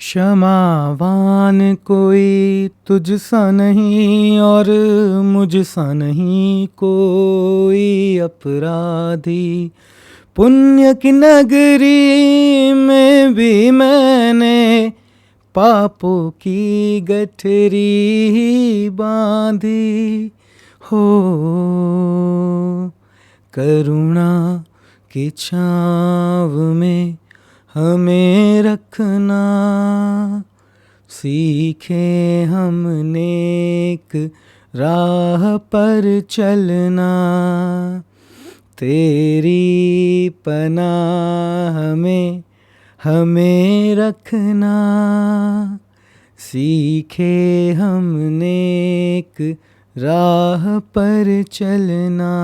क्षमावान कोई तुझसा नहीं और मुझसा नहीं कोई अपराधी। पुण्य की नगरी में भी मैंने पापों की गठरी बांधी हो। करुणा की छाँव में हमें रखना, सीखे हम नेक राह पर चलना। तेरी पनाह में हमें रखना, सीखे हम नेक राह पर चलना।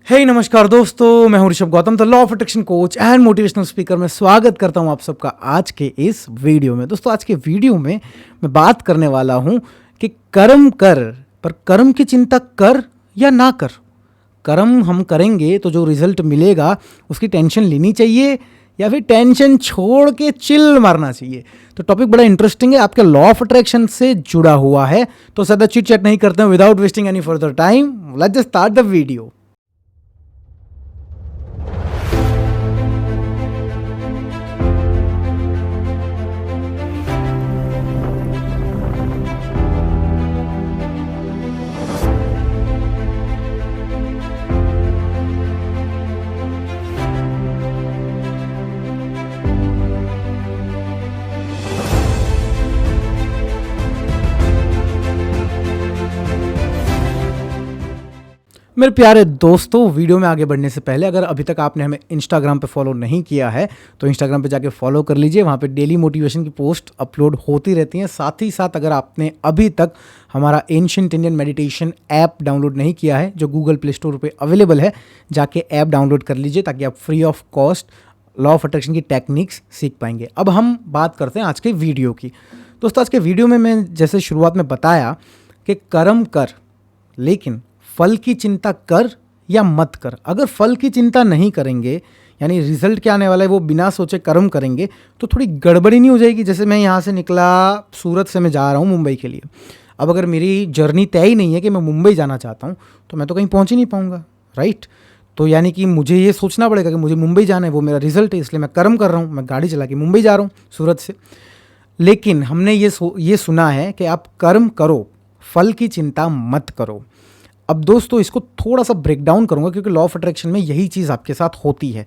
हे नमस्कार दोस्तों, मैं हूं Rishabh Gautam, the law of attraction coach and motivational speaker में स्वागत करता हूं आप सबका आज के इस वीडियो में। दोस्तों, आज के वीडियो में मैं बात करने वाला हूं कि कर्म कर, पर कर्म की चिंता कर या ना कर। कर्म हम करेंगे तो जो रिजल्ट मिलेगा उसकी टेंशन लेनी चाहिए या फिर टेंशन छोड़ के चिल मारना चाहिए। तो टॉपिक बड़ा इंटरेस्टिंग है, आपके लॉ ऑफ अट्रैक्शन से जुड़ा हुआ है। तो ज़्यादा चिट चैट नहीं करते हैं, without wasting any further time let's just start the video. मेरे प्यारे दोस्तों, वीडियो में आगे बढ़ने से पहले अगर अभी तक आपने हमें इंस्टाग्राम पे फॉलो नहीं किया है तो इंस्टाग्राम पे जाके फॉलो कर लीजिए। वहाँ पे डेली मोटिवेशन की पोस्ट अपलोड होती रहती हैं। साथ ही साथ अगर आपने अभी तक हमारा ancient Indian meditation app download नहीं किया है जो गूगल प्ले स्टोर पे अवेलेबल है, जाके ऐप डाउनलोड कर लीजिए ताकि आप free of cost law of attraction की टेक्निक्स सीख पाएंगे। अब हम बात करते हैं आज के वीडियो की। दोस्तों, आज के वीडियो में मैं जैसे शुरुआत में बताया कि कर्म कर, लेकिन फल की चिंता कर या मत कर। अगर फल की चिंता नहीं करेंगे, यानी रिजल्ट क्या आने वाला है वो बिना सोचे कर्म करेंगे, तो थोड़ी गड़बड़ी नहीं हो जाएगी। जैसे मैं यहाँ से निकला, सूरत से मैं जा रहा हूँ मुंबई के लिए। अब अगर मेरी जर्नी तय ही नहीं है कि मैं मुंबई जाना चाहता हूँ तो मैं तो कहीं पहुँच ही नहीं पाऊँगा, राइट। तो यानी कि मुझे ये सोचना पड़ेगा कि मुझे मुंबई जाना है, वो मेरा रिजल्ट है, इसलिए मैं कर्म कर रहा हूँ, मैं गाड़ी चला के मुंबई जा रहा हूँ सूरत से। लेकिन हमने ये सुना है कि आप कर्म करो, फल की चिंता मत करो। अब दोस्तों, इसको थोड़ा सा ब्रेक डाउन करूंगा क्योंकि लॉ ऑफ अट्रैक्शन में यही चीज़ आपके साथ होती है।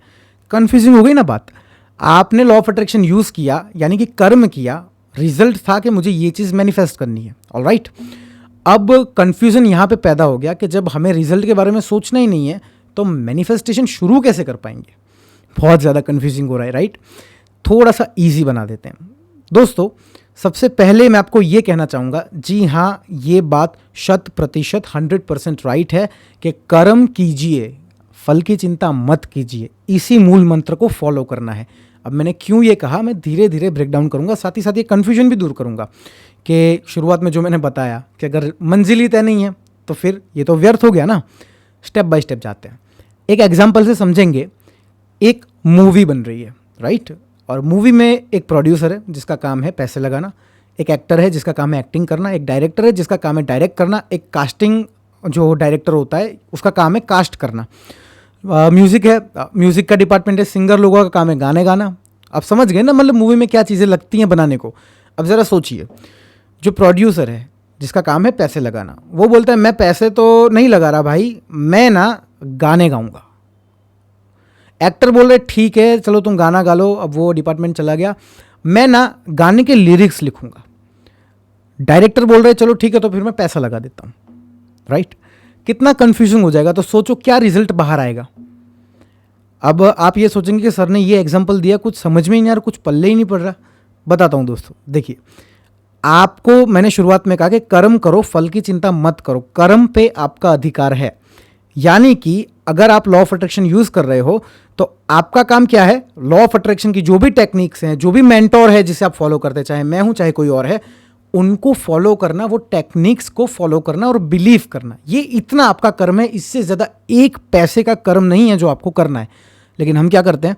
कन्फ्यूजिंग हो गई ना बात। आपने लॉ ऑफ अट्रैक्शन यूज़ किया, यानी कि कर्म किया, रिजल्ट था कि मुझे ये चीज़ मैनिफेस्ट करनी है, ऑलराइट। अब कन्फ्यूजन यहाँ पे पैदा हो गया कि जब हमें रिजल्ट के बारे में सोचना ही नहीं है तो मैनिफेस्टेशन शुरू कैसे कर पाएंगे। बहुत ज़्यादा कन्फ्यूजिंग हो रहा है, राइट। थोड़ा सा ईजी बना देते हैं। दोस्तों, सबसे पहले मैं आपको ये कहना चाहूँगा, जी हाँ, ये बात 100% राइट है कि कर्म कीजिए, फल की चिंता मत कीजिए। इसी मूल मंत्र को फॉलो करना है। अब मैंने क्यों ये कहा, मैं धीरे धीरे ब्रेक डाउन करूँगा, साथ ही साथ ये कन्फ्यूजन भी दूर करूँगा कि शुरुआत में जो मैंने बताया कि अगर मंजिल ही तय नहीं है तो फिर ये तो व्यर्थ हो गया ना। स्टेप बाय स्टेप जाते हैं, एक एग्जाम्पल से समझेंगे। एक मूवी बन रही है, राइट, और मूवी में एक प्रोड्यूसर है जिसका काम है पैसे लगाना, एक एक्टर है जिसका काम है एक्टिंग करना, एक डायरेक्टर है जिसका काम है डायरेक्ट करना, एक कास्टिंग जो डायरेक्टर होता है उसका काम है कास्ट करना, म्यूज़िक है, म्यूज़िक का डिपार्टमेंट है, सिंगर लोगों का काम है गाने गाना। आप समझ गए ना, मतलब मूवी में क्या चीज़ें लगती हैं बनाने को। अब ज़रा सोचिए, जो प्रोड्यूसर है जिसका काम है पैसे लगाना, वो बोलता है मैं पैसे तो नहीं लगा रहा भाई, मैं ना गाने गाऊँगा। एक्टर बोल रहे ठीक है चलो तुम गाना गा लो, अब वो डिपार्टमेंट चला गया, मैं ना गाने के लिरिक्स लिखूंगा। डायरेक्टर बोल रहे चलो ठीक है तो फिर मैं पैसा लगा देता हूँ, राइट। कितना कंफ्यूजिंग हो जाएगा। तो सोचो क्या रिजल्ट बाहर आएगा। अब आप ये सोचेंगे कि सर ने ये एग्जांपल दिया, कुछ समझ में ही नहीं आ रहा, कुछ पल्ले ही नहीं पड़ रहा। बताता हूँ दोस्तों, देखिए, आपको मैंने शुरुआत में कहा कि कर्म करो, फल की चिंता मत करो। कर्म पे आपका अधिकार है, यानी कि अगर आप लॉ ऑफ अट्रैक्शन यूज कर रहे हो तो आपका काम क्या है, लॉ ऑफ अट्रैक्शन की जो भी टेक्निक्स हैं, जो भी मेंटोर है जिसे आप फॉलो करते हैं, चाहे मैं हूं चाहे कोई और है, उनको फॉलो करना, वो टेक्निक्स को फॉलो करना और बिलीव करना। ये इतना आपका कर्म है, इससे ज़्यादा एक पैसे का कर्म नहीं है जो आपको करना है। लेकिन हम क्या करते हैं,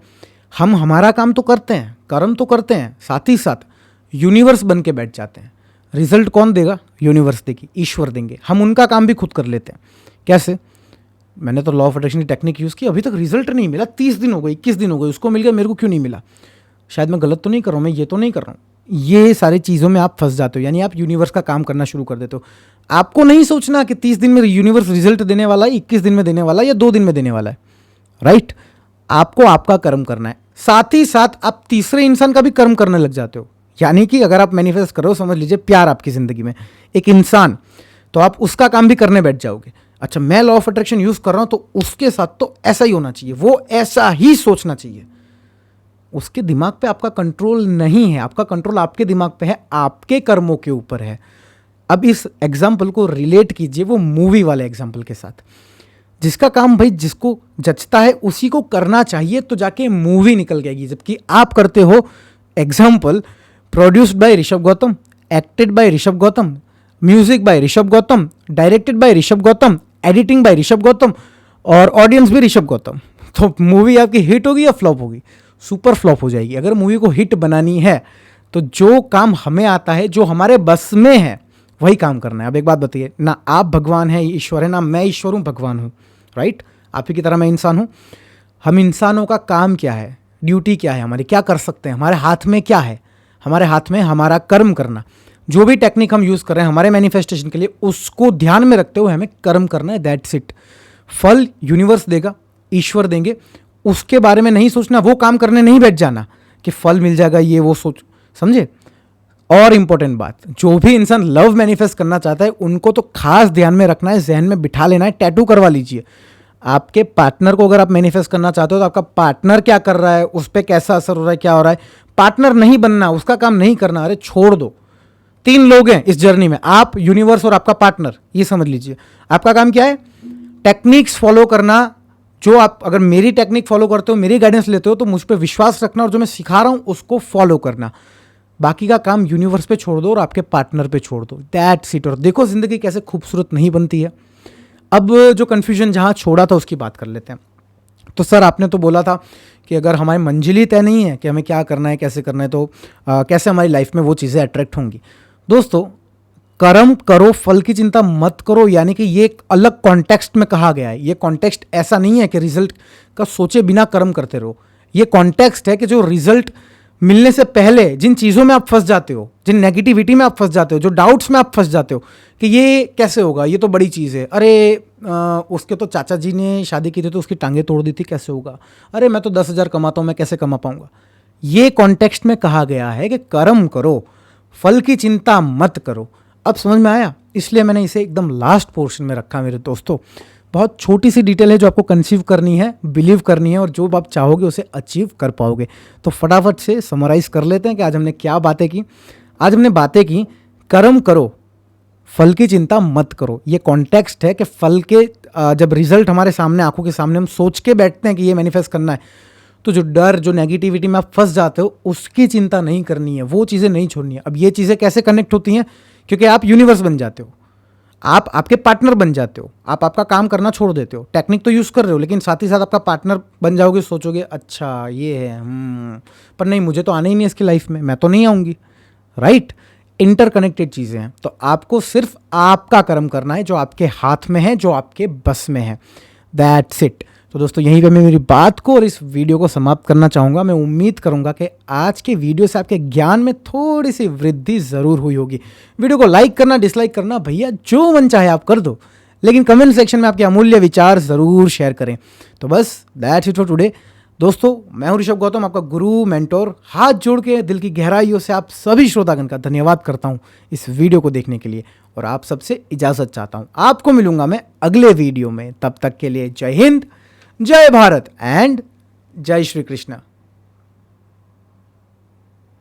हम हमारा काम तो करते हैं, कर्म तो करते हैं, साथ ही साथ यूनिवर्स बन के बैठ जाते हैं। रिजल्ट कौन देगा? यूनिवर्स देगी, ईश्वर देंगे। हम उनका काम भी खुद कर लेते हैं। कैसे? मैंने तो लॉ ऑफ अट्रैक्शन की टेक्निक यूज़ की, अभी तक रिजल्ट नहीं मिला। 30 दिन हो गए, 21 दिन हो गए, उसको मिल गया, मेरे को क्यों नहीं मिला? शायद मैं गलत तो नहीं कर रहा हूँ, मैं ये तो नहीं कर रहा हूँ। ये सारी चीज़ों में आप फंस जाते हो, यानी आप यूनिवर्स का काम करना शुरू कर देते हो। आपको नहीं सोचना कि 30 दिन में यूनिवर्स रिजल्ट देने वाला है, 21 दिन में देने वाला है या 2 दिन में देने वाला है, राइट? आपको आपका कर्म करना है। साथ ही साथ आप तीसरे इंसान का भी कर्म करने लग जाते हो। यानी कि अगर आप मैनिफेस्ट करो, समझ लीजिए प्यार आपकी ज़िंदगी में, एक इंसान, तो आप उसका काम भी करने बैठ जाओगे। अच्छा, मैं लॉ ऑफ अट्रैक्शन यूज़ कर रहा हूँ तो उसके साथ तो ऐसा ही होना चाहिए, वो ऐसा ही सोचना चाहिए। उसके दिमाग पे आपका कंट्रोल नहीं है, आपका कंट्रोल आपके दिमाग पे है, आपके कर्मों के ऊपर है। अब इस एग्जाम्पल को रिलेट कीजिए वो मूवी वाले एग्जाम्पल के साथ। जिसका काम भाई जिसको जचता है उसी को करना चाहिए, तो जाके मूवी निकल जाएगी। जबकि आप करते हो, example, produced by Rishabh Gautam, acted by Rishabh Gautam, music by Rishabh Gautam, directed by Rishabh Gautam, editing by Rishabh Gautam, और ऑडियंस भी ऋषभ गौतम। तो मूवी आपकी हिट होगी या फ्लॉप होगी? सुपर फ्लॉप हो जाएगी। अगर मूवी को हिट बनानी है तो जो काम हमें आता है, जो हमारे बस में है, वही काम करना है। अब एक बात बताइए, ना आप भगवान है, ईश्वर है, ना मैं ईश्वर हूँ, भगवान हूँ, राइट? आप ही की तरह मैं इंसान हूँ। हम इंसानों का काम क्या है, ड्यूटी क्या है हमारी, क्या कर सकते हैं, हमारे हाथ में क्या है? हमारे हाथ में हमारा कर्म करना। जो भी टेक्निक हम यूज़ कर रहे हैं हमारे मैनिफेस्टेशन के लिए, उसको ध्यान में रखते हुए हमें कर्म करना है, दैट्स इट। फल यूनिवर्स देगा, ईश्वर देंगे, उसके बारे में नहीं सोचना, वो काम करने नहीं बैठ जाना कि फल मिल जाएगा, ये वो सोच, समझे? और इंपॉर्टेंट बात, जो भी इंसान लव मैनिफेस्ट करना चाहता है उनको तो खास ध्यान में रखना है, जहन में बिठा लेना है, टैटू करवा लीजिए। आपके पार्टनर को अगर आप मैनिफेस्ट करना चाहते हो तो आपका पार्टनर क्या कर रहा है, उस पर कैसा असर हो रहा है, क्या हो रहा है। पार्टनर नहीं बनना, उसका काम नहीं करना, अरे छोड़ दो। 3 लोग हैं इस जर्नी में, आप, यूनिवर्स और आपका पार्टनर, ये समझ लीजिए। आपका काम क्या है? टेक्निक्स फॉलो करना। जो आप अगर मेरी टेक्निक फॉलो करते हो, मेरी गाइडेंस लेते हो, तो मुझ पर विश्वास रखना और जो मैं सिखा रहा हूं उसको फॉलो करना। बाकी का काम यूनिवर्स पे छोड़ दो और आपके पार्टनर पे छोड़ दो, दैट्स इट। और देखो जिंदगी कैसे खूबसूरत नहीं बनती है। अब जो कन्फ्यूजन जहां छोड़ा था उसकी बात कर लेते हैं। तो सर आपने तो बोला था कि अगर हमारी मंजिल ही तय नहीं है कि हमें क्या करना है, कैसे करना है, तो कैसे हमारी लाइफ में वो चीज़ें अट्रैक्ट होंगी। दोस्तों, कर्म करो, फल की चिंता मत करो, यानी कि ये एक अलग कॉन्टेक्स्ट में कहा गया है। ये कॉन्टेक्स्ट ऐसा नहीं है कि रिजल्ट का सोचे बिना कर्म करते रहो। ये कॉन्टेक्स्ट है कि जो रिजल्ट मिलने से पहले जिन चीज़ों में आप फंस जाते हो, जिन नेगेटिविटी में आप फंस जाते हो, जो डाउट्स में आप फंस जाते हो कि ये कैसे होगा, ये तो बड़ी चीज़ है, अरे उसके तो चाचा जी ने शादी की थी तो उसकी टांगें तोड़ दी थी, कैसे होगा, अरे मैं तो 10,000 कमाता हूँ, मैं कैसे कमा पाऊंगा। ये कॉन्टेक्स्ट में कहा गया है कि कर्म करो, फल की चिंता मत करो। अब समझ में आया? इसलिए मैंने इसे एकदम लास्ट पोर्शन में रखा मेरे दोस्तों। बहुत छोटी सी डिटेल है जो आपको कंसीव करनी है, बिलीव करनी है, और जो आप चाहोगे उसे अचीव कर पाओगे। तो फटाफट से समराइज कर लेते हैं कि आज हमने क्या बातें की। आज हमने बातें की, कर्म करो, फल की चिंता मत करो। ये कॉन्टेक्स्ट है कि फल के जब रिजल्ट हमारे सामने, आंखों के सामने, हम सोच के बैठते हैं कि ये मैनिफेस्ट करना है, तो जो डर, जो नेगेटिविटी में आप फंस जाते हो, उसकी चिंता नहीं करनी है, वो चीज़ें नहीं छोड़नी है। अब ये चीज़ें कैसे कनेक्ट होती हैं? क्योंकि आप यूनिवर्स बन जाते हो, आप आपके पार्टनर बन जाते हो, आप आपका काम करना छोड़ देते हो। टेक्निक तो यूज़ कर रहे हो, लेकिन साथ ही साथ आपका पार्टनर बन जाओगे, सोचोगे अच्छा ये है, पर नहीं, मुझे तो आना ही नहीं इसकी लाइफ में, मैं तो नहीं आऊँगी, राइट? इंटरकनेक्टेड चीज़ें हैं। तो आपको सिर्फ आपका कर्म करना है, जो आपके हाथ में है, जो आपके बस में है, दैट्स इट। तो दोस्तों, यहीं पे मैं मेरी बात को और इस वीडियो को समाप्त करना चाहूँगा। मैं उम्मीद करूँगा कि आज के वीडियो से आपके ज्ञान में थोड़ी सी वृद्धि ज़रूर हुई होगी। वीडियो को लाइक करना, डिसलाइक करना, भैया जो मन चाहे आप कर दो, लेकिन कमेंट सेक्शन में आपके अमूल्य विचार ज़रूर शेयर करें। तो बस दैट्स इट फॉर टुडे। दोस्तों, मैं हूं ऋषभ गौतम, आपका गुरु, मेंटोर। हाथ जोड़ के दिल की गहराइयों से आप सभी श्रोतागण का धन्यवाद करता हूं इस वीडियो को देखने के लिए, और आप सबसे इजाज़त चाहता हूं। आपको मिलूंगा मैं अगले वीडियो में। तब तक के लिए जय हिंद, जय भारत एंड जय श्री कृष्ण।